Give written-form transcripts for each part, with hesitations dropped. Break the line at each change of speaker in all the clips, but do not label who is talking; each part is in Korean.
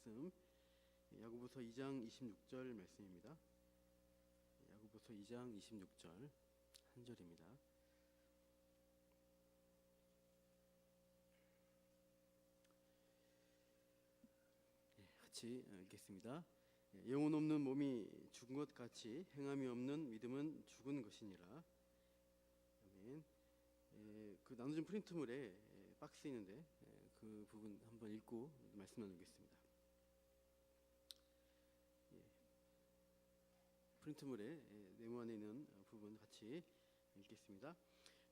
말씀 야고보서 2장 26절 말씀입니다. 야고보서 2장 26절 한 절입니다. 같이 읽겠습니다. 영혼 없는 몸이 죽은 것 같이 행함이 없는 믿음은 죽은 것이니라. 아멘. 그 나눠준 프린트물에 박스 있는데 그 부분 한번 읽고 말씀 나누겠습니다. 프린트물에 네모 안에 있는 부분 같이 읽겠습니다.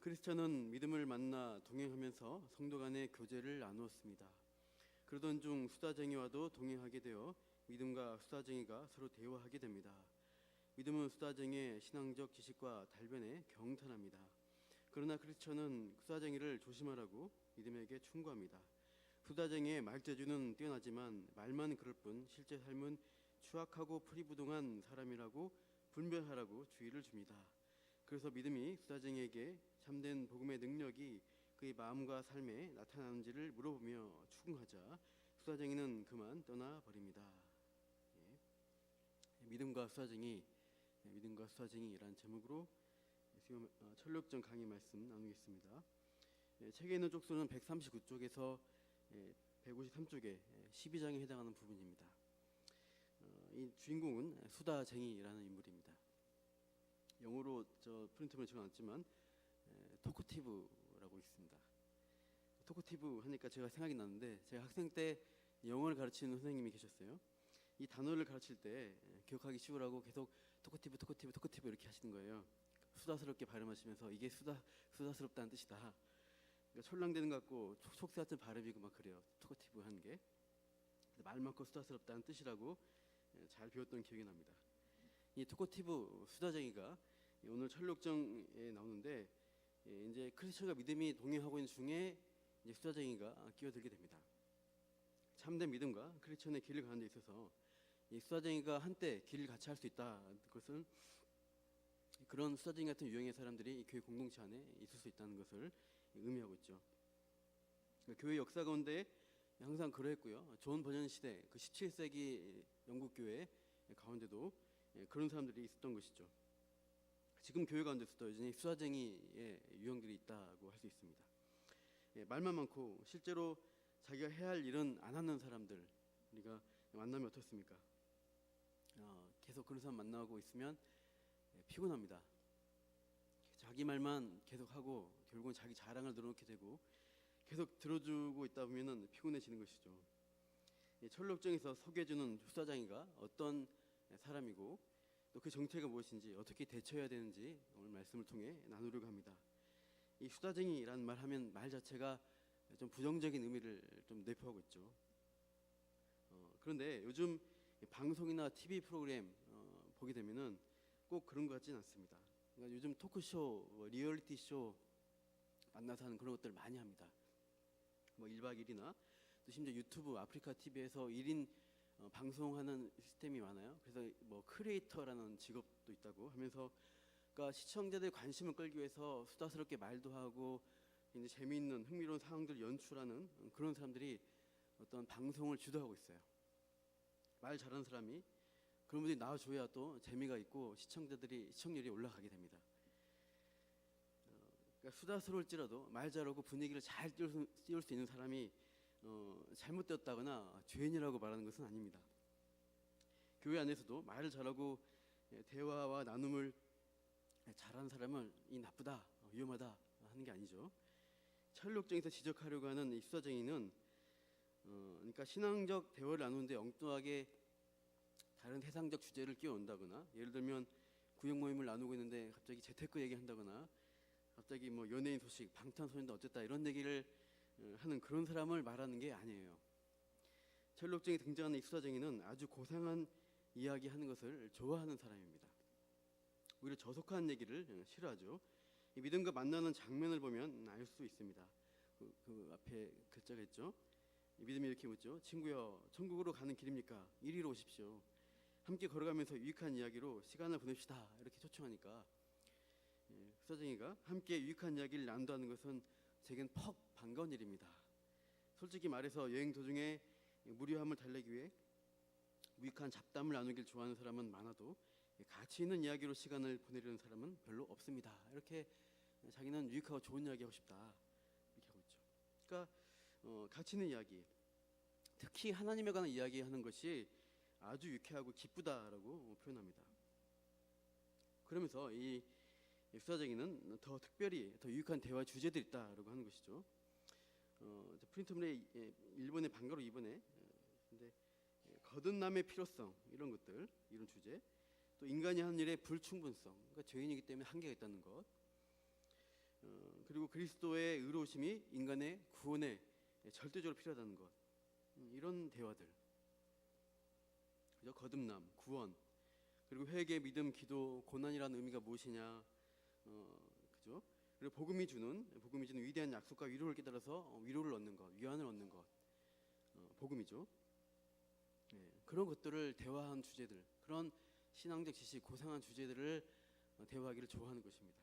크리스천은 믿음을 만나 동행하면서 성도 간의 교제를 나누었습니다. 그러던 중 수다쟁이와도 동행하게 되어 믿음과 수다쟁이가 서로 대화하게 됩니다. 믿음은 수다쟁이의 신앙적 지식과 달변에 경탄합니다. 그러나 크리스천은 수다쟁이를 조심하라고 믿음에게 충고합니다. 수다쟁이의 말재주는 뛰어나지만 말만 그럴 뿐 실제 삶은 추악하고 프리부동한 사람이라고 분별하라고 주의를 줍니다. 그래서 믿음이 수다쟁이에게 참된 복음의 능력이 그의 마음과 삶에 나타나는지를 물어보며 추궁하자 수다쟁이는 그만 떠나버립니다. 믿음과 수다쟁이라는 제목으로 철록전 강의 말씀 나누겠습니다. 책에 있는 쪽수는 139쪽에서 153쪽에 12장에 해당하는 부분입니다. 이 주인공은 수다쟁이라는 인물입니다. 영어로 저 프린트를 적어놨지만 토커티브라고 있습니다. 토커티브 하니까 제가 생각이 나는데 제가 학생 때 영어를 가르치는 선생님이 계셨어요. 이 단어를 가르칠 때 기억하기 쉬우라고 계속 토커티브 이렇게 하시는 거예요. 수다스럽게 발음하시면서 이게 수다스럽다는 뜻이다. 그러니까 촐랑대는 것 같고 촉새 같은 발음이고 막 그래요. 토커티브 하는 게 말 많고 수다스럽다는 뜻이라고 잘 배웠던 기억이 납니다. 이 토커티브 수다쟁이가 오늘 철록정에 나오는데 이제 크리스천과 믿음이 동행하고 있는 중에 이제 수다쟁이가 끼어들게 됩니다. 참된 믿음과 크리스천의 길을 가는 데 있어서 이 수다쟁이가 한때 길을 같이 할 수 있다. 그것은 그런 수다쟁이 같은 유형의 사람들이 이 교회 공동체 안에 있을 수 있다는 것을 의미하고 있죠. 교회 역사 가운데 항상 그러했고요. 존 버전 시대 그 17세기 영국 교회 가운데도 그런 사람들이 있었던 것이죠. 지금 교회 가운데서도 여전히 수다쟁이의 유형들이 있다고 할 수 있습니다. 말만 많고 실제로 자기가 해야 할 일은 안 하는 사람들 우리가 만나면 어떻습니까? 계속 그런 사람 만나고 있으면 피곤합니다. 자기 말만 계속하고 결국은 자기 자랑을 늘어놓게 되고 계속 들어주고 있다 보면 피곤해지는 것이죠. 철록정에서 소개해주는 수다쟁이가 어떤 사람이고 또 그 정체가 무엇인지 어떻게 대처해야 되는지 오늘 말씀을 통해 나누려고 합니다. 이 수다쟁이라는 말 하면 말 자체가 좀 부정적인 의미를 좀 내포하고 있죠. 그런데 요즘 방송이나 TV 프로그램 보게 되면은 꼭 그런 것 같지는 않습니다. 그러니까 요즘 토크쇼, 리얼리티 쇼 만나서 하는 그런 것들을 많이 합니다. 1박 2일이나 또 심지어 유튜브, 아프리카 TV에서 1인 방송하는 시스템이 많아요. 그래서 크리에이터라는 직업도 있다고 하면서 그러니까 시청자들의 관심을 끌기 위해서 수다스럽게 말도 하고 이제 재미있는 흥미로운 상황들을 연출하는 그런 사람들이 어떤 방송을 주도하고 있어요. 말 잘하는 사람이 그런 분들이 나와줘야 또 재미가 있고 시청률이 올라가게 됩니다. 그러니까 수다스러울지라도 말 잘하고 분위기를 잘 띄울 수 있는 사람이 잘못되었다거나 죄인이라고 말하는 것은 아닙니다. 교회 안에서도 말을 잘하고 대화와 나눔을 잘하는 사람은 이 나쁘다, 위험하다 하는 게 아니죠. 철록정에서 지적하려고 하는 이 수다쟁이는 그러니까 신앙적 대화를 나누는데 엉뚱하게 다른 세상적 주제를 끼워온다거나 예를 들면 구역 모임을 나누고 있는데 갑자기 재테크 얘기한다거나 갑자기 연예인 소식, 방탄소년단 어쨌다 이런 얘기를 하는 그런 사람을 말하는 게 아니에요. 철록정에 등장하는 이 수다쟁이는 아주 고상한 이야기하는 것을 좋아하는 사람입니다. 오히려 저속한 얘기를 싫어하죠. 이 믿음과 만나는 장면을 보면 알 수 있습니다. 그 앞에 글자가 있죠. 믿음이 이렇게 묻죠. 친구여, 천국으로 가는 길입니까? 이리로 오십시오. 함께 걸어가면서 유익한 이야기로 시간을 보냅시다. 이렇게 초청하니까 수다쟁이가 함께 유익한 이야기를 나눈다는 것은 제겐 퍽 반가운 일입니다. 솔직히 말해서 여행 도중에 무료함을 달래기 위해 무익한 잡담을 나누길 좋아하는 사람은 많아도 가치 있는 이야기로 시간을 보내려는 사람은 별로 없습니다. 이렇게 자기는 유익하고 좋은 이야기 하고 싶다 이렇게 하고 있죠. 그러니까 가치 있는 이야기, 특히 하나님에 관한 이야기하는 것이 아주 유쾌하고 기쁘다라고 표현합니다. 그러면서 이 수다쟁이는 더 특별히 더 유익한 대화 주제들이 있다라고 하는 것이죠. 프린트문의 일본의 방가로 2번에 근데 거듭남의 필요성 이런 것들, 이런 주제, 또 인간이 하는 일의 불충분성, 그러니까 죄인이기 때문에 한계가 있다는 것, 그리고 그리스도의 의로우심이 인간의 구원에 절대적으로 필요하다는 것, 이런 대화들, 그죠? 거듭남, 구원, 그리고 회개, 믿음, 기도, 고난이라는 의미가 무엇이냐, 그죠? 그리고 복음이 주는 위대한 약속과 위로를 깨달아서 위로를 얻는 것, 위안을 얻는 것, 복음이죠. 그런 것들을 대화한 주제들, 그런 신앙적 지식, 고상한 주제들을 대화하기를 좋아하는 것입니다.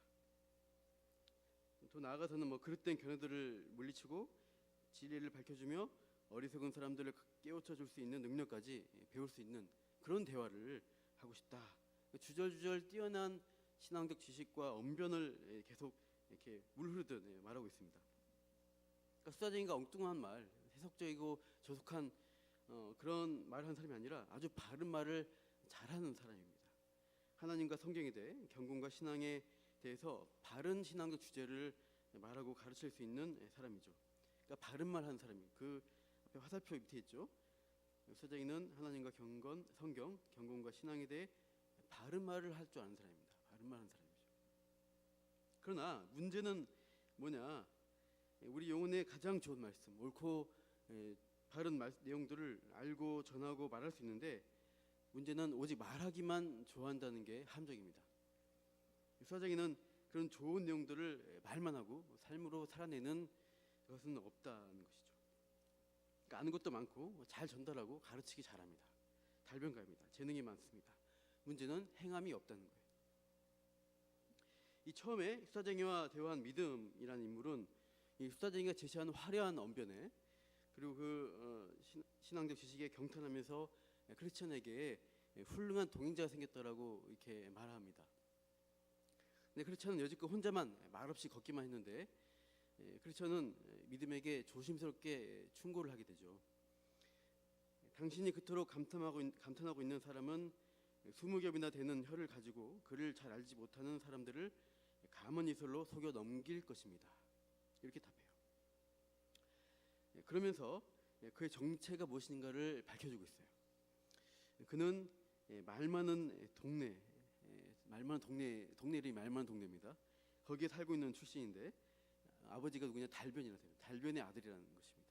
또 나아가서는 그릇된 견해들을 물리치고 진리를 밝혀주며 어리석은 사람들을 깨우쳐 줄 수 있는 능력까지 배울 수 있는 그런 대화를 하고 싶다. 주절주절 뛰어난 신앙적 지식과 언변을 계속 이렇게 물 흐르듯 말하고 있습니다. 그러니까 수다쟁이가 엉뚱한 말, 해석적이고 조속한 그런 말을 하는 사람이 아니라 아주 바른 말을 잘하는 사람입니다. 하나님과 성경에 대해, 경건과 신앙에 대해서 바른 신앙적 주제를 말하고 가르칠 수 있는 사람이죠. 그러니까 바른 말 하는 사람이, 그 앞에 화살표 밑에 있죠. 수다쟁이는 하나님과 경건, 성경, 경건과 신앙에 대해 바른 말을 할 줄 아는 사람입니다. 바른 말 하는 사람이죠. 그러나 문제는 뭐냐? 우리 영혼의 가장 좋은 말씀, 옳고 바른 내용들을 알고 전하고 말할 수 있는데, 문제는 오직 말하기만 좋아한다는 게 함정입니다. 수다쟁이는 그런 좋은 내용들을 말만 하고 삶으로 살아내는 것은 없다는 것이죠. 그러니까 아는 것도 많고 잘 전달하고 가르치기 잘합니다. 달변가입니다. 재능이 많습니다. 문제는 행함이 없다는 거예요. 이 처음에 수다쟁이와 대화한 믿음이라는 인물은 이 수다쟁이가 제시하는 화려한 언변에, 그리고 신앙적 지식에 경탄하면서 크리스천에게 훌륭한 동행자가 생겼다라고 이렇게 말합니다. 근데 크리스천은 여지껏 혼자만 말없이 걷기만 했는데, 크리스천은 믿음에게 조심스럽게 충고를 하게 되죠. 당신이 그토록 감탄하고 있는 사람은 20겹이나 되는 혀를 가지고 그를 잘 알지 못하는 사람들을 가문이설로 속여 넘길 것입니다. 이렇게 답해요. 그러면서 그의 정체가 무엇인가를 밝혀주고 있어요. 그는 말 많은 동네 이름이 말 많은 동네입니다. 거기에 살고 있는 출신인데, 아버지가 누구냐? 달변이라세요. 달변의 아들이라는 것입니다.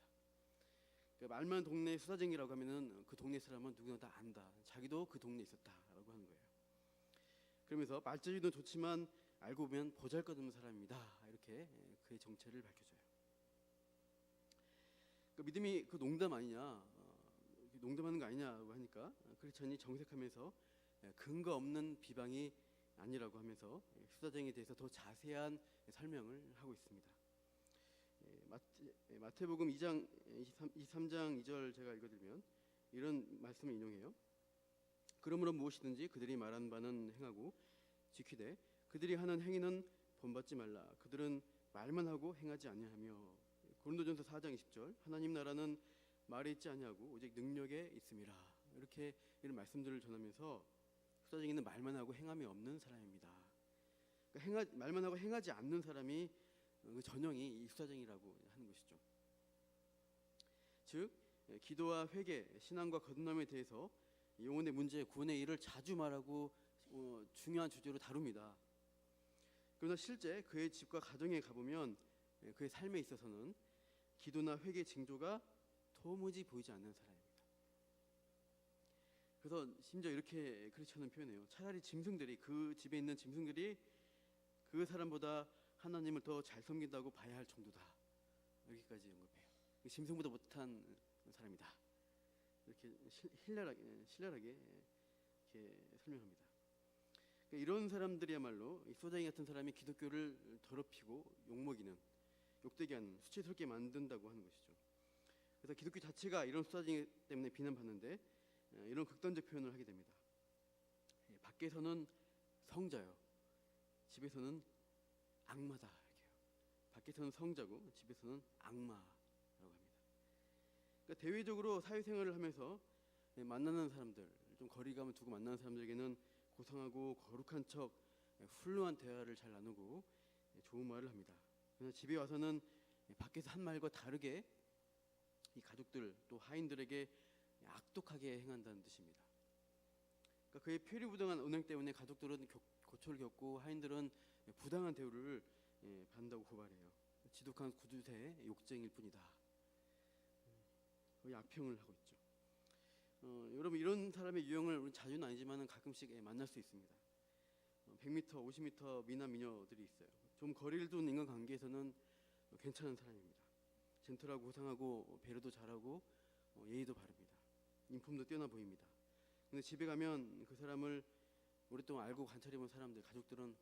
그러니까 말 많은 동네 수다쟁이라고 하면은 그 동네 사람은 누구나 다 안다. 자기도 그 동네에 있었다라고 하는 거예요. 그러면서 말재주도 좋지만 알고 보면 보잘것없는 사람입니다. 이렇게 그의 정체를 밝혀줘요. 그 믿음이 그 농담 아니냐, 농담하는 거 아니냐고 하니까 크리스천이 정색하면서 근거 없는 비방이 아니라고 하면서 수다쟁이에 대해서 더 자세한 설명을 하고 있습니다. 마태복음 2장 23장 2절 제가 읽어드리면 이런 말씀을 인용해요. 그러므로 무엇이든지 그들이 말한 바는 행하고 지키되 그들이 하는 행위는 본받지 말라. 그들은 말만 하고 행하지 아니하며. 고린도전서 4장 20절 하나님 나라는 말에 있지 아니하고 오직 능력에 있음이라. 이렇게 이런 말씀들을 전하면서 수다쟁이는 말만 하고 행함이 없는 사람입니다. 그러니까 말만 하고 행하지 않는 사람이 그 전형이 이 수다쟁이라고 하는 것이죠. 즉 기도와 회개, 신앙과 거듭남에 대해서 영혼의 문제, 구원의 일을 자주 말하고 중요한 주제로 다룹니다. 그러나 실제 그의 집과 가정에 가보면 그의 삶에 있어서는 기도나 회개 징조가 도무지 보이지 않는 사람입니다. 그래서 심지어 이렇게 크리스천은 표현해요. 차라리 짐승들이, 그 집에 있는 짐승들이 그 사람보다 하나님을 더 잘 섬긴다고 봐야 할 정도다. 여기까지 언급해요. 짐승보다 못한 사람이다. 이렇게 신랄하게 이렇게 설명합니다. 그러니까 이런 사람들이야말로 이 수다쟁이 같은 사람이 기독교를 더럽히고 욕먹이는, 욕되게 하는, 수치스럽게 만든다고 하는 것이죠. 그래서 기독교 자체가 이런 수사지 때문에 비난받는데 이런 극단적 표현을 하게 됩니다. 밖에서는 성자요, 집에서는 악마다 이렇게요. 밖에서는 성자고 집에서는 악마라고 합니다. 그러니까 대외적으로 사회생활을 하면서 만나는 사람들, 좀 거리감을 두고 만나는 사람들에게는 고상하고 거룩한 척 훌륭한 대화를 잘 나누고 좋은 말을 합니다. 그래서 집에 와서는 밖에서 한 말과 다르게 이 가족들 또 하인들에게 악독하게 행한다는 뜻입니다. 그러니까 그의 표리부당한 언행 때문에 가족들은 고초를 겪고 하인들은 부당한 대우를 받는다고 고발해요. 지독한 구두쇠 욕쟁일 뿐이다. 거의 악평을 하고 있죠. 여러분 이런 사람의 유형을 자주는 아니지만 가끔씩 만날 수 있습니다. 100m, 50m 미남 미녀들이 있어요. 좀 거리를 둔 인간관계에서는 괜찮은 사람입니다. 젠틀하고 고상하고 배려도 잘하고 예의도 바릅니다. 인품도 뛰어나 보입니다. 근데 집에 가면 그 사람을 오랫동안 알고 관찰해본 사람들, 가족들은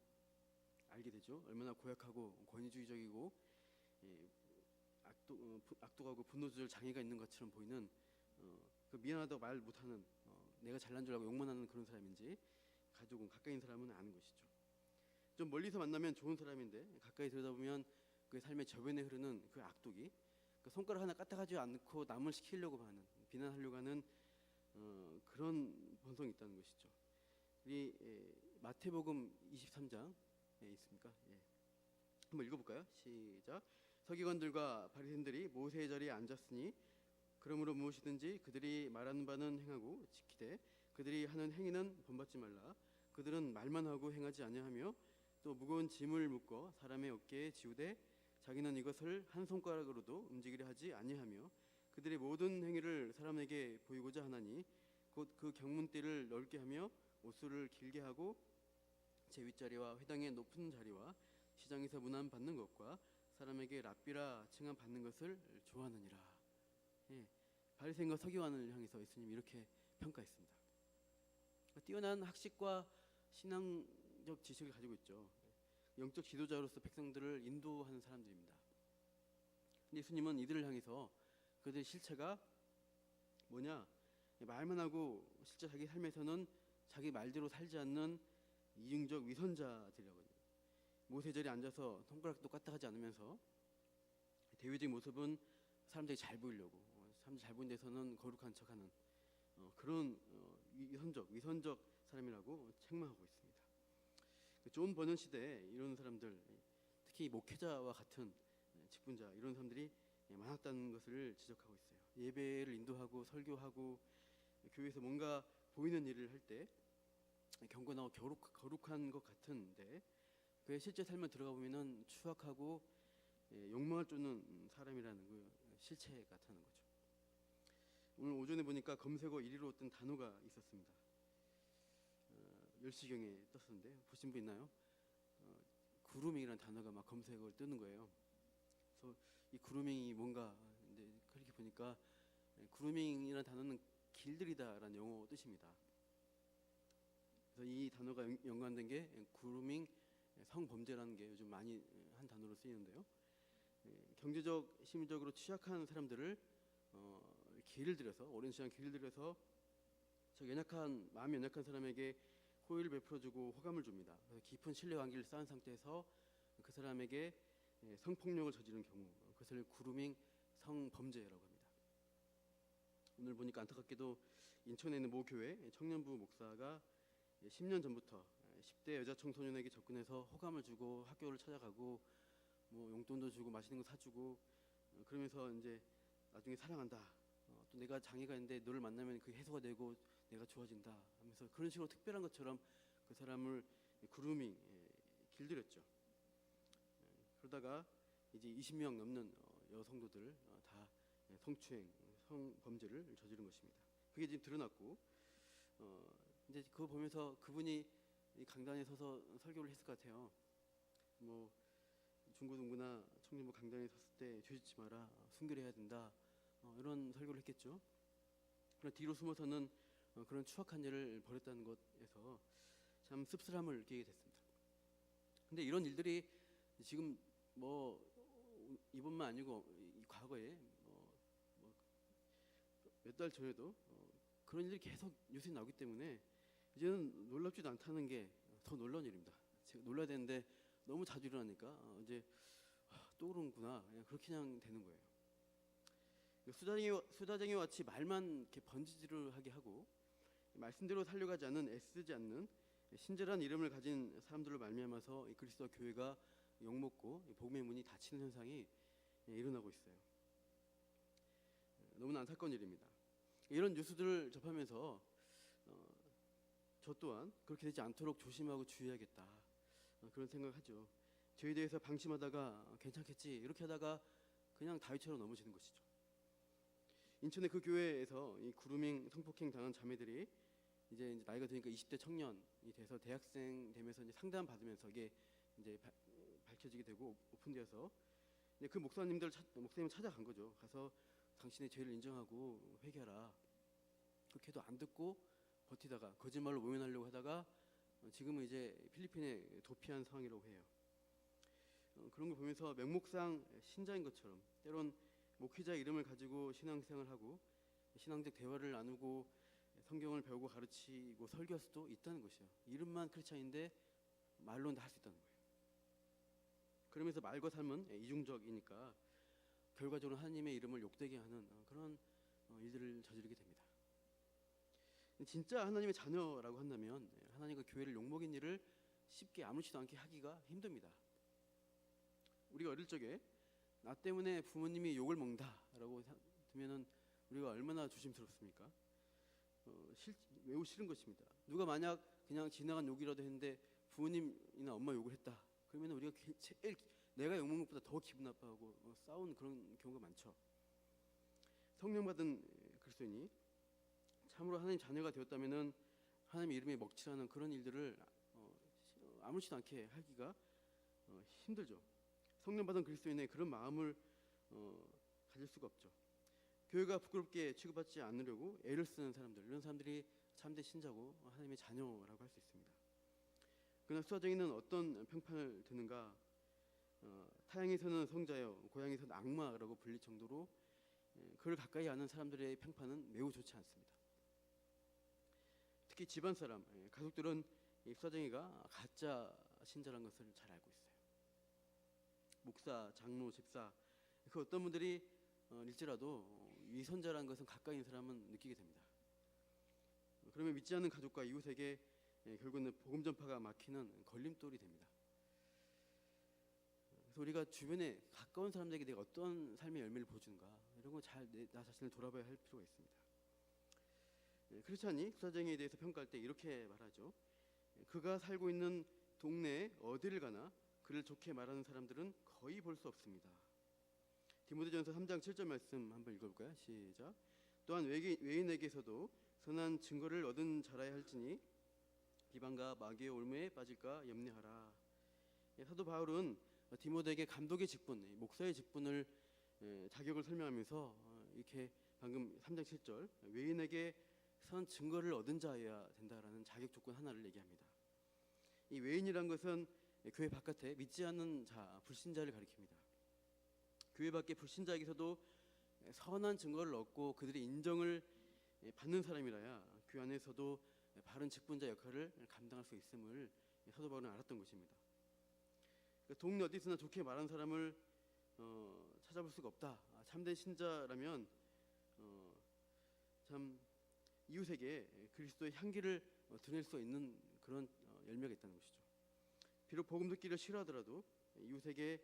알게 되죠. 얼마나 고약하고 권위주의적이고 악독하고 분노 조절 장애가 있는 것처럼 보이는 그 미안하다고 말 못하는 내가 잘난 줄 알고 욕만 하는 그런 사람인지 가족은 가까이 있는 사람은 아는 것이죠. 좀 멀리서 만나면 좋은 사람인데 가까이 들여다보면 그의 삶의 저변에 흐르는 그 악독이 그 손가락 하나 까딱하지 않고 남을 시키려고 하는, 비난하려고 하는 그런 본성이 있다는 것이죠. 우리 마태복음 23장에 있습니까? 한번 읽어볼까요? 시작. 서기관들과 바리새인들이 모세의 자리에 앉았으니 그러므로 무엇이든지 그들이 말하는 바는 행하고 지키되 그들이 하는 행위는 본받지 말라. 그들은 말만 하고 행하지 아니하며 또 무거운 짐을 묶어 사람의 어깨에 지우되 자기는 이것을 한 손가락으로도 움직이려 하지 아니하며 그들의 모든 행위를 사람에게 보이고자 하나니 곧 그 경문띠를 넓게 하며 옷수를 길게 하고 제 윗자리와 회당의 높은 자리와 시장에서 문안 받는 것과 사람에게 랍비라 칭함 받는 것을 좋아하느니라. 바리새인과 서기관을 향해서 예수님이 이렇게 평가했습니다. 뛰어난 학식과 신앙적 지식을 가지고 있죠. 영적 지도자로서 백성들을 인도하는 사람들입니다. 근데 예수님은 이들을 향해서 그들의 실체가 뭐냐? 말만 하고 실제 자기 삶에서는 자기 말대로 살지 않는 이중적 위선자들이라고요. 모세 자리에 앉아서 손가락도 까딱하지 않으면서 대외적인 모습은 사람들이 잘 보이려고, 사람들이 잘 보이는 데서는 거룩한 척하는 그런 위선적 사람이라고 책망하고 있습니다. 존 버넌 시대에 이런 사람들, 특히 목회자와 같은 직분자 이런 사람들이 많았다는 것을 지적하고 있어요. 예배를 인도하고 설교하고 교회에서 뭔가 보이는 일을 할 때 경건하고 거룩한 것 같은데 그의 실제 삶에 들어가 보면은 추악하고 욕망을 쫓는 사람이라는 그 실체가 나타나는 거죠. 오늘 오전에 보니까 검색어 1위로 뜬 단어가 있었습니다. 10시경에 떴었는데 보신 분 있나요? 그루밍이라는 단어가 막 검색어를 뜨는 거예요. 그래서 이 그루밍이 뭔가 근데 그렇게 보니까 그루밍이라는 단어는 길들이다라는 영어 뜻입니다. 그래서 이 단어가 연관된 게 그루밍 성범죄라는 게 요즘 많이 한 단어로 쓰이는데요. 경제적, 심리적으로 취약한 사람들을 길을 들여서 오랜 시간 길을 들여서 저 마음이 연약한 사람에게 호의를 베풀어주고 호감을 줍니다. 그래서 깊은 신뢰관계를 쌓은 상태에서 그 사람에게 성폭력을 저지른 경우 그것을 그루밍 성범죄라고 합니다. 오늘 보니까 안타깝게도 인천에 있는 모 교회 청년부 목사가 10년 전부터 10대 여자 청소년에게 접근해서 호감을 주고 학교를 찾아가고 뭐 용돈도 주고 맛있는 거 사주고 그러면서 이제 나중에 사랑한다. 또 내가 장애가 있는데 너를 만나면 그게 해소가 되고 내가 좋아진다 하면서 그런 식으로 특별한 것처럼 그 사람을 그루밍 길들였죠. 그러다가 이제 20명 넘는 여성도들 다 성추행, 성범죄를 저지른 것입니다. 그게 지금 드러났고 이제 그거 보면서 그분이 이 강단에 서서 설교를 했을 것 같아요. 뭐 중고등부나 청년부 강단에 섰을 때 죄짓지 마라, 순결해야 된다 이런 설교를 했겠죠. 그러나 뒤로 숨어서는 그런 추악한 일을 벌였다는 것에서 참 씁쓸함을 느끼게 됐습니다. 근데 이런 일들이 지금 뭐 이번만 아니고 과거에 몇 달 전에도 그런 일이 계속 뉴스에 나오기 때문에 이제는 놀랍지도 않다는 게 더 놀라운 일입니다. 제가 놀라야 되는데 너무 자주 일어나니까 이제 또 그런구나 그렇게 그냥 되는 거예요. 수다쟁이와 같이 말만 이렇게 번지르르하게 하고 말씀대로 살려가지 않는 애쓰지 않는 신절한 이름을 가진 사람들로 말미암아서 그리스도 교회가 욕먹고 복음의 문이 닫히는 현상이 일어나고 있어요. 너무나 안타까운 일입니다. 이런 뉴스들을 접하면서 저 또한 그렇게 되지 않도록 조심하고 주의해야겠다 그런 생각하죠. 저에 대해서 방심하다가 괜찮겠지 이렇게 하다가 그냥 다윗처럼 넘어지는 것이죠. 인천의 그 교회에서 이 그루밍 성폭행 당한 자매들이 이제 나이가 드니까 20대 청년이 돼서 대학생 되면서 이제 상담 받으면서 이게 이제 밝혀지게 되고 오픈되어서 이제 그 목사님을 찾아간 거죠. 가서 당신의 죄를 인정하고 회개하라. 그렇게 해도 안 듣고 버티다가 거짓말로 모면하려고 하다가 지금은 이제 필리핀에 도피한 상황이라고 해요. 그런 걸 보면서 명목상 신자인 것처럼 때론 목회자 이름을 가지고 신앙생활을 하고 신앙적 대화를 나누고 성경을 배우고 가르치고 설교할 수도 있다는 것이요. 이름만 크리스찬인데 말로는 다 할 수 있다는 거예요. 그러면서 말과 삶은 이중적이니까 결과적으로 하나님의 이름을 욕되게 하는 그런 일들을 저지르게 됩니다. 진짜 하나님의 자녀라고 한다면 하나님과 교회를 욕먹인 일을 쉽게 아무렇지도 않게 하기가 힘듭니다. 우리가 어릴 적에 나 때문에 부모님이 욕을 먹는다라고 들면은 우리가 얼마나 조심스럽습니까? 매우 싫은 것입니다. 누가 만약 그냥 지나간 욕이라도 했는데 부모님이나 엄마 욕을 했다. 그러면 우리가 제일 내가 욕먹는 것보다 더 기분 나빠하고 싸우는 그런 경우가 많죠. 성령 받은 그리스도인이 참으로 하나님 자녀가 되었다면은 하나님의 이름에 먹칠하는 그런 일들을 아무렇지도 않게 하기가 힘들죠. 성령 받은 그리스도인의 그런 마음을 가질 수가 없죠. 교회가 부끄럽게 취급받지 않으려고 애를 쓰는 사람들, 이런 사람들이 참된 신자고 하나님의 자녀라고 할 수 있습니다. 그러나 수다쟁이는 어떤 평판을 드는가? 타향에서는 성자여, 고향에서는 악마라고 불릴 정도로 그를 가까이 아는 사람들의 평판은 매우 좋지 않습니다. 특히 집안 사람, 가족들은 이 수다쟁이가 가짜 신자라는 것을 잘 알고 있어요. 목사, 장로, 집사, 그 어떤 분들이 일지라도 위선자라는 것은 가까이 있는 사람은 느끼게 됩니다. 그러면 믿지 않는 가족과 이웃에게 결국은 복음 전파가 막히는 걸림돌이 됩니다. 그래서 우리가 주변에 가까운 사람들에게 내가 어떤 삶의 열매를 보여주는가 이런 거 잘 나 자신을 돌아봐야 할 필요가 있습니다. 크리스찬이 수다쟁이에 대해서 평가할 때 이렇게 말하죠. 그가 살고 있는 동네에 어디를 가나 그를 좋게 말하는 사람들은 거의 볼 수 없습니다. 디모데전서 3장 7절 말씀 한번 읽어볼까요? 시작. 또한 외인에게서도 선한 증거를 얻은 자라야 할지니 비방과 마귀의 올무에 빠질까 염려하라. 사도 바울은 디모데에게 감독의 직분, 목사의 직분을 자격을 설명하면서 이렇게 방금 3장 7절 외인에게 선 증거를 얻은 자여야 된다라는 자격 조건 하나를 얘기합니다. 이 외인이란 것은 교회 바깥에 믿지 않는 자, 불신자를 가리킵니다. 교회 밖에 불신자에게서도 선한 증거를 얻고 그들의 인정을 받는 사람이라야 교회 안에서도 바른 직분자 역할을 감당할 수 있음을 사도 바울은 알았던 것입니다. 동네 어디서나 좋게 말하는 사람을 찾아볼 수가 없다. 참된 신자라면 참 이웃에게 그리스도의 향기를 드릴 수 있는 그런 열매가 있다는 것이죠. 비록 복음 듣기를 싫어하더라도 이웃에게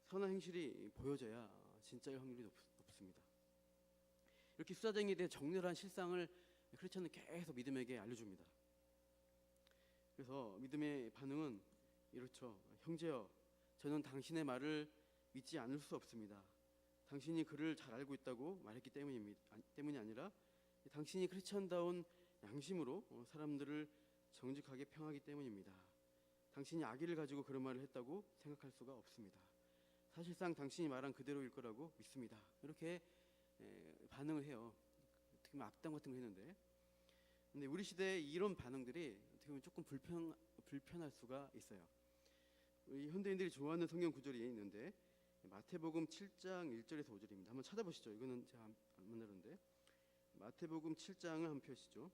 선한 행실이 보여져야 진짜일 확률이 높습니다. 이렇게 수다쟁이에 대해 적렬한 실상을 크리스천은 계속 믿음에게 알려줍니다. 그래서 믿음의 반응은 이렇죠. 형제여, 저는 당신의 말을 믿지 않을 수 없습니다. 당신이 그를 잘 알고 있다고 말했기 때문이 아니라 당신이 크리스천다운 양심으로 사람들을 정직하게 평하기 때문입니다. 당신이 악의를 가지고 그런 말을 했다고 생각할 수가 없습니다. 사실상 당신이 말한 그대로일 거라고 믿습니다. 이렇게 반응을 해요. 특히 악담 같은 거 했는데, 근데 우리 시대의 이런 반응들이 어떻게 보면 조금 불편할 수가 있어요. 우리 현대인들이 좋아하는 성경 구절이 있는데 마태복음 7장 1절에서 5절입니다. 한번 찾아보시죠. 이거는 제가 안 만나는데 마태복음 7장을 한번 펴시죠.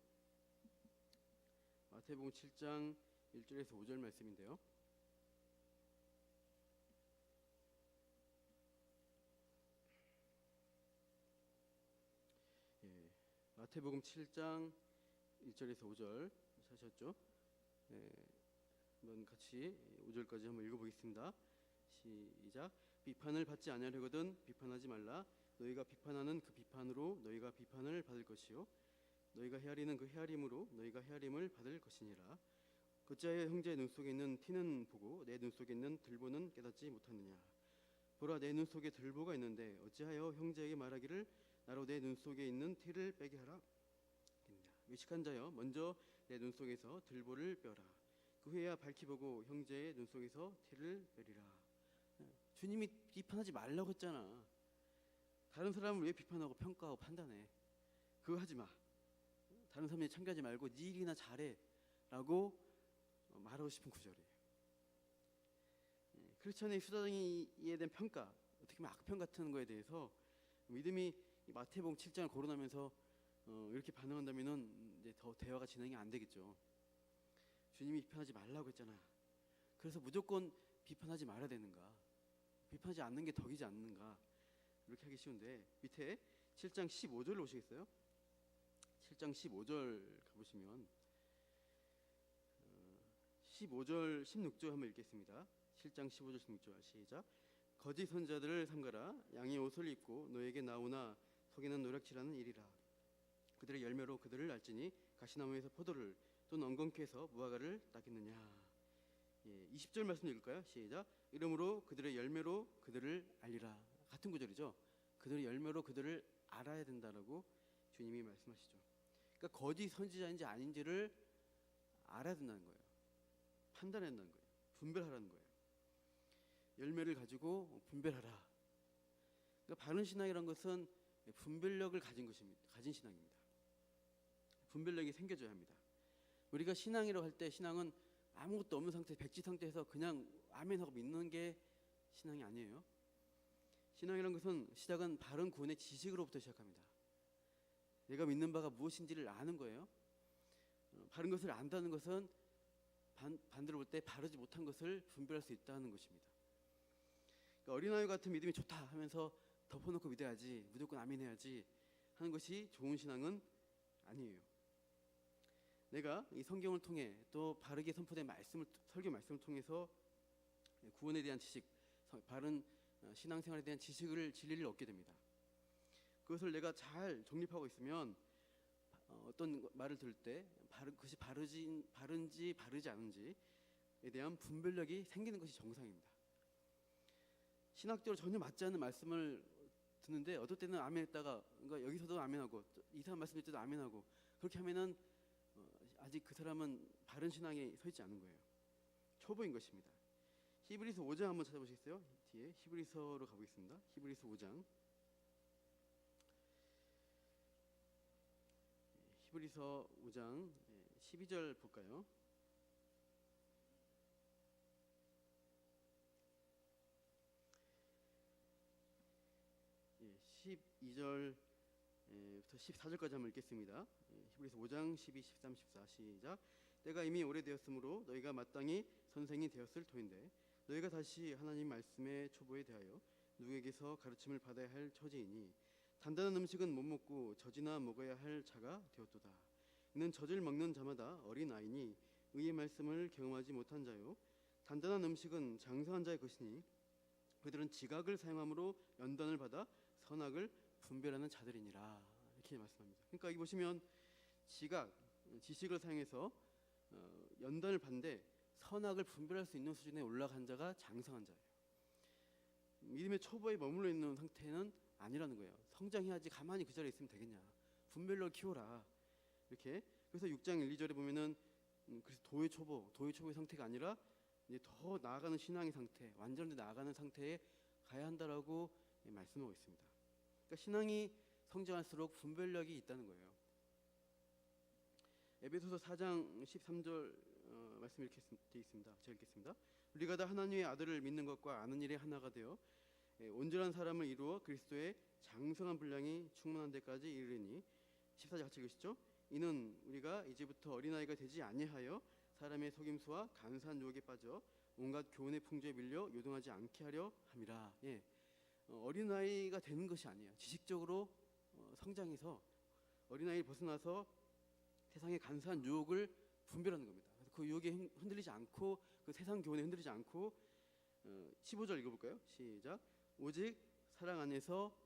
마태복음 7장 1절에서 5절 말씀인데요. 마태복음 7장 1절에서 5절 찾으셨죠? 한번 같이 5절까지 한번 읽어보겠습니다. 시작. 비판을 받지 아니하려거든 비판하지 말라. 너희가 비판하는 그 비판으로 너희가 비판을 받을 것이요 너희가 헤아리는 그 헤아림으로 너희가 헤아림을 받을 것이니라. 어찌하여 형제의 눈 속에 있는 티는 보고 내 눈 속에 있는 들보는 깨닫지 못하느냐. 보라, 내 눈 속에 들보가 있는데 어찌하여 형제에게 말하기를 나로 내 눈 속에 있는 티를 빼게 하라. 의식한 자여, 먼저 내 눈 속에서 들보를 빼라. 그 후에야 밝히 보고 형제의 눈 속에서 티를 빼리라. 주님이 비판하지 말라고 했잖아. 다른 사람을 왜 비판하고 평가하고 판단해? 그거 하지 마. 다른 사람에 참가하지 말고 네 일이나 잘해라고 말하고 싶은 구절이에요. 크리스천의 수다쟁이에 대한 평가, 어떻게 보면 악평 같은 거에 대해서 믿음이 마태복음 7장을 거론하면서 이렇게 반응한다면은 이제 더 대화가 진행이 안 되겠죠. 주님이 비판하지 말라고 했잖아. 그래서 무조건 비판하지 말아야 되는가? 비판하지 않는 게 덕이지 않는가? 이렇게 하기 쉬운데 밑에 7장 15절로 오시겠어요? 7장 15절 가보시면 15절 16절 한번 읽겠습니다. 7장 15절 16절 시작. 거짓 선자들을 삼가라. 양의 옷을 입고 너에게 나오나 속에는 노략질하는 일이라. 그들의 열매로 그들을 알지니 가시나무에서 포도를 또 엉겅퀴 해서 무화과를 따겠느냐. 20절 말씀 읽을까요? 시작. 이러므로 그들의 열매로 그들을 알리라. 같은 구절이죠. 그들의 열매로 그들을 알아야 된다라고 주님이 말씀하시죠. 그러니까 거짓 선지자인지 아닌지를 알아야 된다는 거예요. 판단해야 된다는 거예요. 분별하라는 거예요. 열매를 가지고 분별하라. 그러니까 바른 신앙이란 것은 분별력을 가진 신앙입니다. 분별력이 생겨져야 합니다. 우리가 신앙이라고 할 때 신앙은 아무것도 없는 상태, 백지 상태에서 그냥 아멘하고 믿는 게 신앙이 아니에요. 신앙이란 것은 시작은 바른 구원의 지식으로부터 시작합니다. 내가 믿는 바가 무엇인지를 아는 거예요. 바른 것을 안다는 것은 반대로 볼 때 바르지 못한 것을 분별할 수 있다는 것입니다. 그러니까 어린아이 같은 믿음이 좋다 하면서 덮어놓고 믿어야지, 무조건 아멘해야지 하는 것이 좋은 신앙은 아니에요. 내가 이 성경을 통해 또 바르게 선포된 설교 말씀을 통해서 구원에 대한 지식, 바른 신앙생활에 대한 진리를 얻게 됩니다. 그것을 내가 잘 정립하고 있으면 어떤 말을 들을 때 그것이 바른지 바르지 않은지에 대한 분별력이 생기는 것이 정상입니다. 신학적으로 전혀 맞지 않는 말씀을 듣는데 어떨 때는 아멘했다가 그러니까 여기서도 아멘하고 이상한 말씀 들을 때도 아멘하고 그렇게 하면은 아직 그 사람은 바른 신앙에 서 있지 않은 거예요. 초보인 것입니다. 히브리서 5장 한번 찾아보시겠어요? 뒤에 히브리서로 가보겠습니다. 히브리서 5장. 히브리서 5장 12절 볼까요? 예, 12절부터 14절까지 한번 읽겠습니다. 히브리서 5장 12, 13, 14 시작. 때가 이미 오래되었으므로 너희가 마땅히 선생이 되었을 터인데 너희가 다시 하나님 말씀의 초보에 대하여 누구에게서 가르침을 받아야 할 처지이니 단단한 음식은 못 먹고 젖이나 먹어야 할 자가 되었도다. 이는 젖을 먹는 자마다 어린 아이니 의의 말씀을 경험하지 못한 자요 단단한 음식은 장성한 자의 것이니 그들은 지각을 사용함으로 연단을 받아 선악을 분별하는 자들이니라. 이렇게 말씀합니다. 그러니까 여기 보시면 지식을 사용해서 연단을 받는데 선악을 분별할 수 있는 수준에 올라간 자가 장성한 자예요. 믿음의 초보에 머물러 있는 상태는 아니라는 거예요. 성장해야지 가만히 그 자리에 있으면 되겠냐. 분별력을 키워라. 이렇게. 그래서 6장 1, 2절에 보면은 그래서 도의 초보의 상태가 아니라 이제 더 나아가는 신앙의 상태, 완전히 나아가는 상태에 가야 한다라고 말씀하고 있습니다. 그러니까 신앙이 성장할수록 분별력이 있다는 거예요. 에베소서 4장 13절 말씀 이렇게 되어 있습니다. 제가 읽겠습니다. 우리가 다 하나님의 아들을 믿는 것과 아는 일에 하나가 되어 온전한 사람을 이루어 그리스도의 장성한 분량이 충만한 데까지 이르니 14절 같이 읽으시죠. 이는 우리가 이제부터 어린아이가 되지 아니하여 사람의 속임수와 간사한 유혹에 빠져 온갖 교훈의 풍조에 밀려 요동하지 않게 하려 함이라. 예. 어린아이가 되는 것이 아니에요. 지식적으로 성장해서 어린아이를 벗어나서 세상의 간사한 유혹을 분별하는 겁니다. 그래서 그 유혹에 흔들리지 않고 그 세상 교훈에 흔들리지 않고 15절 읽어볼까요? 시작. 오직 사랑 안에서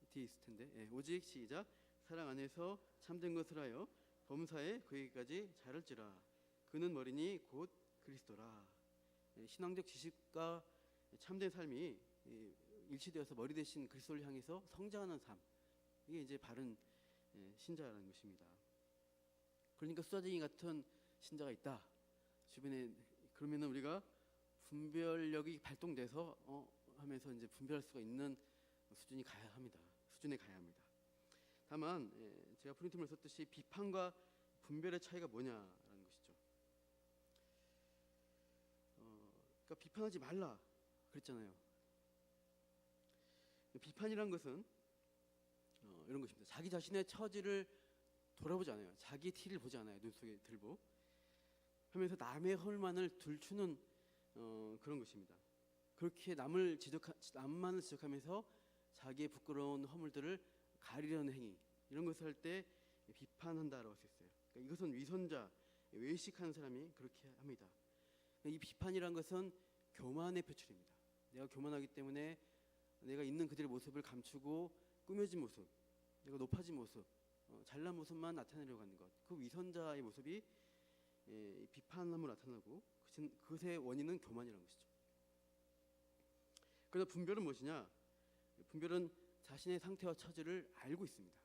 뒤에 있을 텐데 오직 시작. 사랑 안에서 참된 것을 하여 범사에 그에게까지 자랄지라. 그는 머리니 곧 그리스도라. 신앙적 지식과 참된 삶이 일치되어서 머리 대신 그리스도를 향해서 성장하는 삶, 이게 이제 바른 신자라는 것입니다. 그러니까 수자쟁이 같은 신자가 있다 주변에, 그러면은 우리가 분별력이 발동돼서 하면서 이제 분별할 수가 있는 수준에 가야 합니다. 다만 제가 프린트를 썼듯이 비판과 분별의 차이가 뭐냐라는 것이죠. 그러니까 비판하지 말라 그랬잖아요. 비판이란 것은 이런 것입니다. 자기 자신의 처지를 돌아보지 않아요. 자기 티를 보지 않아요. 눈 속에 들고 하면서 남의 헐만을 들추는 그런 것입니다. 그렇게 남만을 지적하면서 자기의 부끄러운 허물들을 가리려는 행위, 이런 것을 할 때 비판한다라고 할 수 있어요. 그러니까 이것은 위선자, 외식하는 사람이 그렇게 합니다. 이 비판이란 것은 교만의 표출입니다. 내가 교만하기 때문에 내가 있는 그들의 모습을 감추고 꾸며진 모습, 내가 높아진 모습, 잘난 모습만 나타내려고 하는 것, 그 위선자의 모습이 비판함으로 나타나고 그것의 원인은 교만이라는 것이죠. 그래서 분별은 무엇이냐? 분별은 자신의 상태와 처지를 알고 있습니다.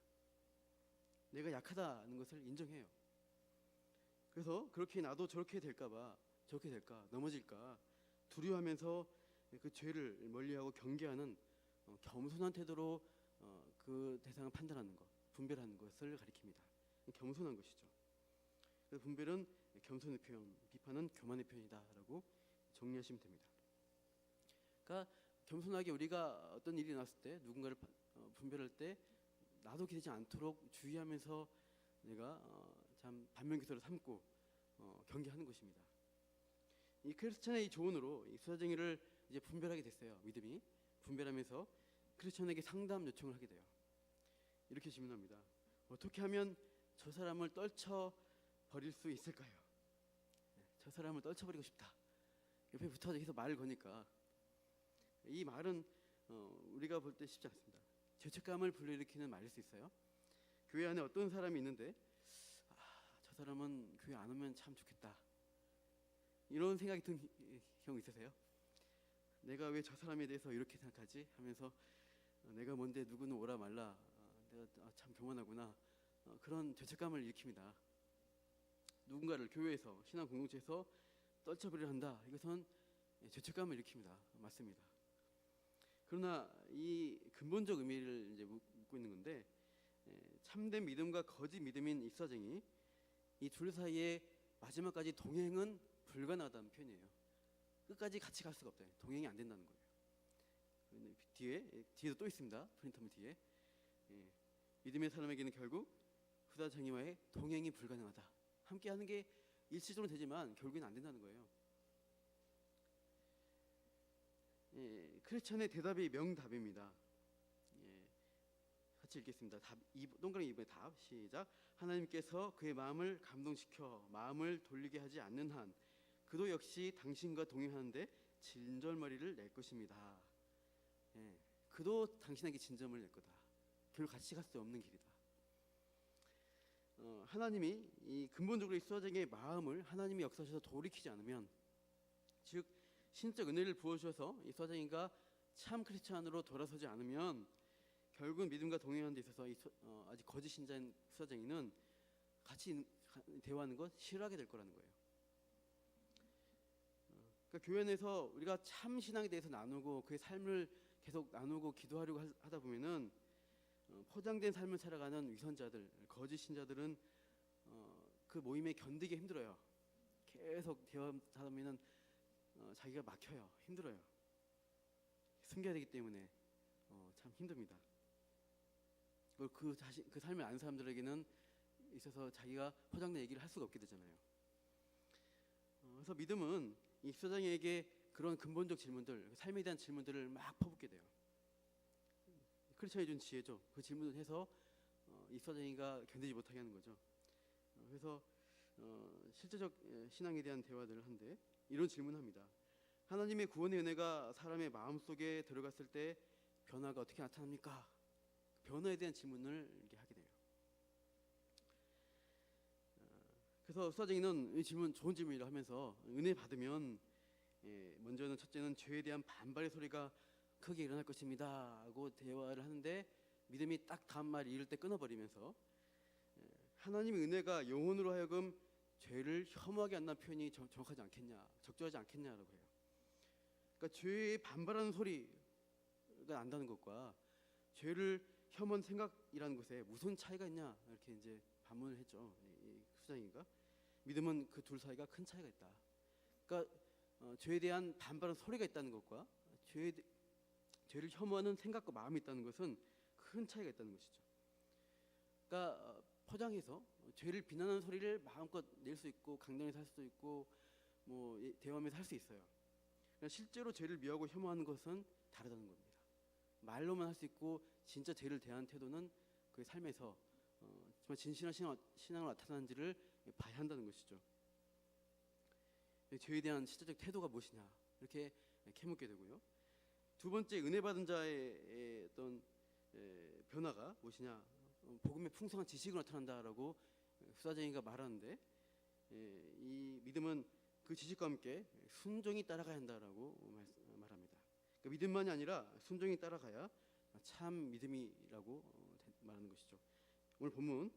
내가 약하다는 것을 인정해요. 그래서 그렇게 나도 저렇게 될까봐, 저렇게 될까, 넘어질까 두려워하면서 그 죄를 멀리하고 경계하는 겸손한 태도로 그 대상을 판단하는 것, 분별하는 것을 가리킵니다. 겸손한 것이죠. 그래서 분별은 겸손의 표현, 비판은 교만의 표현이다라고 정리하시면 됩니다. 그러니까 겸손하게 우리가 어떤 일이 났을 때 누군가를 분별할 때 나도 기대지 않도록 주의하면서 내가 참 반면교사를 삼고 경계하는 것입니다. 이 크리스천의 이 조언으로 이 수사쟁이를 이제 분별하게 됐어요. 믿음이 분별하면서 크리스천에게 상담 요청을 하게 돼요. 이렇게 질문합니다. 어떻게 하면 저 사람을 떨쳐 버릴 수 있을까요? 저 사람을 떨쳐버리고 싶다. 옆에 붙어서 계속 말을 거니까 이 말은 우리가 볼 때 쉽지 않습니다. 죄책감을 불러일으키는 말일 수 있어요. 교회 안에 어떤 사람이 있는데 저 사람은 교회 안 오면 참 좋겠다, 이런 생각이 든 경우 있으세요? 내가 왜 저 사람에 대해서 이렇게 생각하지? 하면서 내가 뭔데 누구는 오라 말라, 내가 참 교만하구나, 그런 죄책감을 일으킵니다. 누군가를 교회에서, 신앙 공동체에서 떨쳐버리려 한다, 이것은 죄책감을 일으킵니다. 맞습니다. 그러나 이 근본적 의미를 이제 묻고 있는 건데, 참된 믿음과 거짓 믿음인 입사쟁이, 이 둘 사이에 마지막까지 동행은 불가능하다는 표현이에요. 끝까지 같이 갈 수가 없다. 동행이 안 된다는 거예요. 뒤에도 또 있습니다. 프린터물 뒤에 믿음의 사람에게는 결국 후사쟁이와의 동행이 불가능하다. 함께하는 게 일시적으로 되지만 결국엔 안 된다는 거예요. 크리스천의 대답이 명답입니다. 같이 읽겠습니다. 동그라미 2번의 답 시작. 하나님께서 그의 마음을 감동시켜 마음을 돌리게 하지 않는 한 그도 역시 당신과 동행하는데 진절머리를 낼 것입니다. 그도 당신에게 진절머리를 낼 거다. 결국 같이 갈 수 없는 길이다. 하나님이 이 근본적으로 이 수사쟁이의 마음을 하나님이 역사하셔서 돌이키지 않으면, 즉 신적 은혜를 부어주셔서 이 수사쟁이가 참 크리스찬으로 돌아서지 않으면 결국은 믿음과 동행하는 데 있어서 아직 거짓 신자인 수사쟁이는 같이 대화하는 것 싫어하게 될 거라는 거예요. 그러니까 교회 내에서 우리가 참 신앙에 대해서 나누고 그의 삶을 계속 나누고 기도하려고 하다 보면은 포장된 삶을 살아가는 위선자들, 거짓 신자들은 그 모임에 견디기 힘들어요. 계속 대화하다 보면은 자기가 막혀요. 힘들어요. 숨겨야 되기 때문에 참 힘듭니다. 그 삶을 아는 사람들에게는 있어서 자기가 포장된 얘기를 할 수가 없게 되잖아요. 그래서 믿음은 이 수사장에게 그런 근본적 질문들, 삶에 대한 질문들을 막 퍼붓게 돼요. 크리스천이 준 지혜죠. 그 질문을 해서 이 수사장이가 견디지 못하게 하는 거죠. 그래서 실제적 신앙에 대한 대화들을 하는데 이런 질문합니다. 하나님의 구원의 은혜가 사람의 마음속에 들어갔을 때 변화가 어떻게 나타납니까? 변화에 대한 질문을 이렇게 하게 돼요. 그래서 수사쟁이는 이 질문 좋은 질문이라 하면서 은혜 받으면 먼저는 첫째는 죄에 대한 반발의 소리가 크게 일어날 것입니다 하고 대화를 하는데 믿음이 딱 다음 말 이을 때 끊어버리면서 하나님의 은혜가 영혼으로 하여금 죄를 혐오하게 한다는 표현이 정확하지 않겠냐, 적절하지 않겠냐라고 해요. 그러니까 죄에 반발하는 소리가 난다는 것과 죄를 혐오한 생각이라는 것에 무슨 차이가 있냐 이렇게 이제 반문을 했죠. 이 수장인가? 믿음은 그 둘 사이가 큰 차이가 있다. 그러니까 죄에 대한 반발하는 소리가 있다는 것과 죄를 혐오하는 생각과 마음이 있다는 것은 큰 차이가 있다는 것이죠. 그러니까 포장해서 죄를 비난하는 소리를 마음껏 낼 수 있고 강단에서 할 수도 있고 뭐 대화하면서 할 수 있어요. 실제로 죄를 미워하고 혐오하는 것은 다르다는 겁니다. 말로만 할 수 있고 진짜 죄를 대하는 태도는 그 삶에서 정말 진실한 신앙으로 나타나는지를 봐야 한다는 것이죠. 죄에 대한 실제적 태도가 무엇이냐 이렇게 캐묻게 되고요. 두 번째 은혜 받은 자의 어떤 변화가 무엇이냐 복음의 풍성한 지식으로 나타난다라고 수사쟁이가 말하는데 이 믿음은 그 지식과 함께 순종이 따라가야 한다라고 말합니다. 그러니까 믿음만이 아니라 순종이 따라가야 참 믿음이라고 말하는 것이죠. 오늘 본문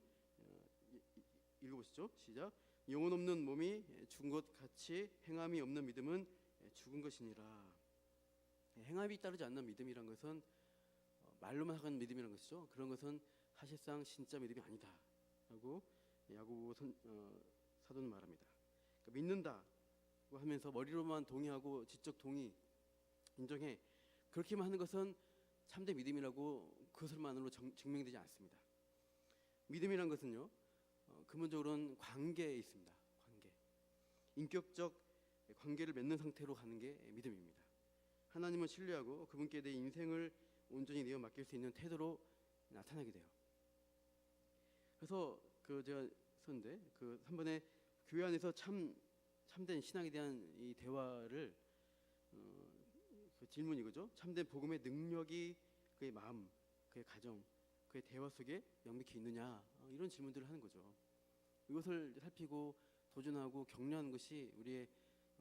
읽어보시죠. 시작. 영혼 없는 몸이 죽은 것 같이 행함이 없는 믿음은 죽은 것이니라. 행함이 따르지 않는 믿음이란 것은 말로만 하는 믿음이란 것이죠. 그런 것은 사실상 진짜 믿음이 아니다라고 야고보 사도는 말합니다. 그러니까 믿는다고 하면서 머리로만 동의하고 지적 동의 인정해 그렇게만 하는 것은 참된 믿음이라고 그것만으로 증명되지 않습니다. 믿음이란 것은요 근본적으로는 관계에 있습니다. 관계, 인격적 관계를 맺는 상태로 가는 게 믿음입니다. 하나님을 신뢰하고 그분께 내 인생을 온전히 내어 맡길 수 있는 태도로 나타나게 돼요. 그래서 제가 썼는데 그 3번에 교회 안에서 참된 신앙에 대한 이 대화를 그 질문이 그죠? 참된 복음의 능력이 그의 마음, 그의 가정, 그의 대화 속에 명백히 있느냐 이런 질문들을 하는 거죠. 이것을 살피고 도전하고 격려하는 것이 우리의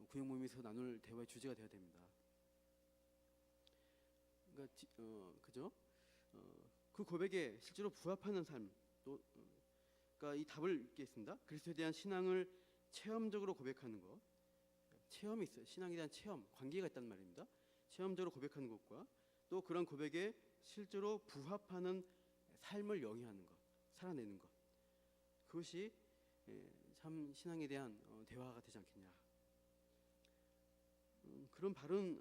구역 모임에서 나눌 대화의 주제가 되어야 됩니다. 그러니까 그죠? 그 고백에 실제로 부합하는 삶, 또 그러니까 이 답을 읽겠습니다. 그리스도에 대한 신앙을 체험적으로 고백하는 것, 체험이 있어요. 신앙에 대한 체험, 관계가 있단 말입니다. 체험적으로 고백하는 것과 또 그런 고백에 실제로 부합하는 삶을 영위하는 것, 살아내는 것, 그것이 참 신앙에 대한 대화가 되지 않겠냐. 그런 바른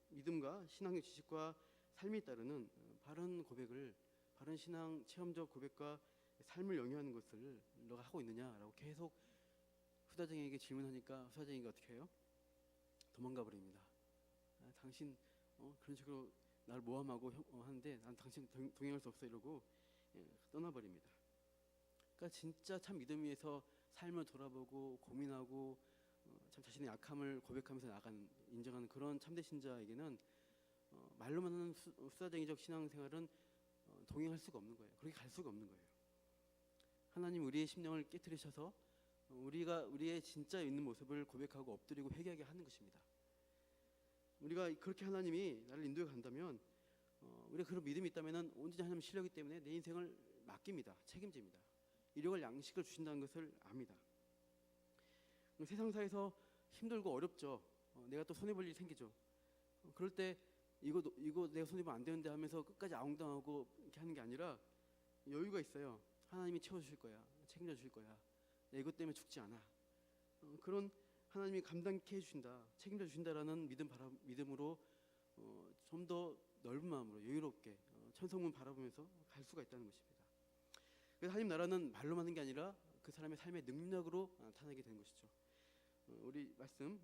믿음과 신앙의 지식과 삶이 따르는 바른 고백을, 바른 신앙 체험적 고백과 삶을 영위하는 것을 너가 하고 있느냐라고 계속 후다쟁이에게 질문하니까 후다쟁이가 어떻게 해요? 도망가 버립니다. 당신 그런 식으로 나를 모함하고 하는데 난 당신 동행할 수 없어 이러고 떠나버립니다. 그러니까 진짜 참 믿음 위에서 삶을 돌아보고 고민하고 참 자신의 약함을 고백하면서 나가는 인정하는 그런 참된 신자에게는 말로만 하는 수다쟁이적 신앙생활은 동행할 수가 없는 거예요. 그렇게 갈 수가 없는 거예요. 하나님 우리의 심령을 깨트리셔서 우리가 우리의 진짜 있는 모습을 고백하고 엎드리고 회개하게 하는 것입니다. 우리가 그렇게 하나님이 나를 인도해 간다면 우리가 그런 믿음이 있다면 온전히 하나님 실력이기 때문에 내 인생을 맡깁니다. 책임집니다. 이력을 양식을 주신다는 것을 압니다. 세상사에서 힘들고 어렵죠. 내가 또 손해볼 일이 생기죠. 그럴 때 이거 내가 손해보면 안 되는데 하면서 끝까지 아웅당하고 이렇게 하는 게 아니라 여유가 있어요. 하나님이 채워주실 거야. 책임져 주실 거야. 내가 이것 때문에 죽지 않아. 그런 하나님이 감당케 해주신다, 책임져 주신다라는 믿음으로 좀 더 넓은 마음으로 여유롭게 천성문 바라보면서 갈 수가 있다는 것입니다. 그래서 하나님 나라는 말로 하는 게 아니라 그 사람의 삶의 능력으로 나타나게 되는 것이죠. 우리 말씀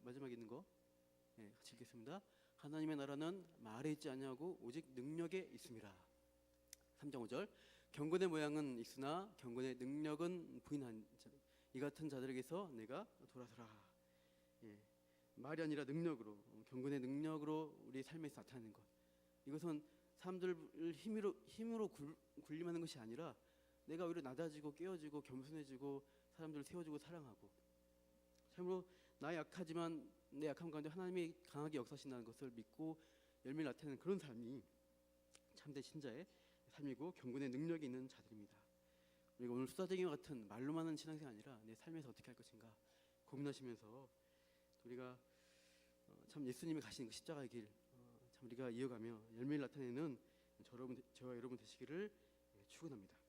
마지막에 있는 거 같이 읽겠습니다. 하나님의 나라는 말에 있지 아니하고 오직 능력에 있습니다. 3장 5절 경건의 모양은 있으나 경건의 능력은 부인한 이 같은 자들에게서 내가 돌아서라. 말이 아니라 능력으로, 경건의 능력으로 우리 삶에서 나타나는 것. 이것은 사람들을 힘으로 굴림하는 것이 아니라 내가 오히려 낮아지고 깨어지고 겸손해지고 사람들을 세워주고 사랑하고, 참으로 나 약하지만 내 약함 가운데 하나님이 강하게 역사하신다는 것을 믿고 열매를 나타내는 그런 삶이 참된 신자의 삶이고 경건의 능력이 있는 자들입니다. 우리가 오늘 수다쟁이와 같은 말로만 하는 신앙생활이 아니라 내 삶에서 어떻게 할 것인가 고민하시면서 우리가 참 예수님이 가신 그 십자가의 길 참 우리가 이어가며 열매를 나타내는 저와 여러분 되시기를 축원합니다.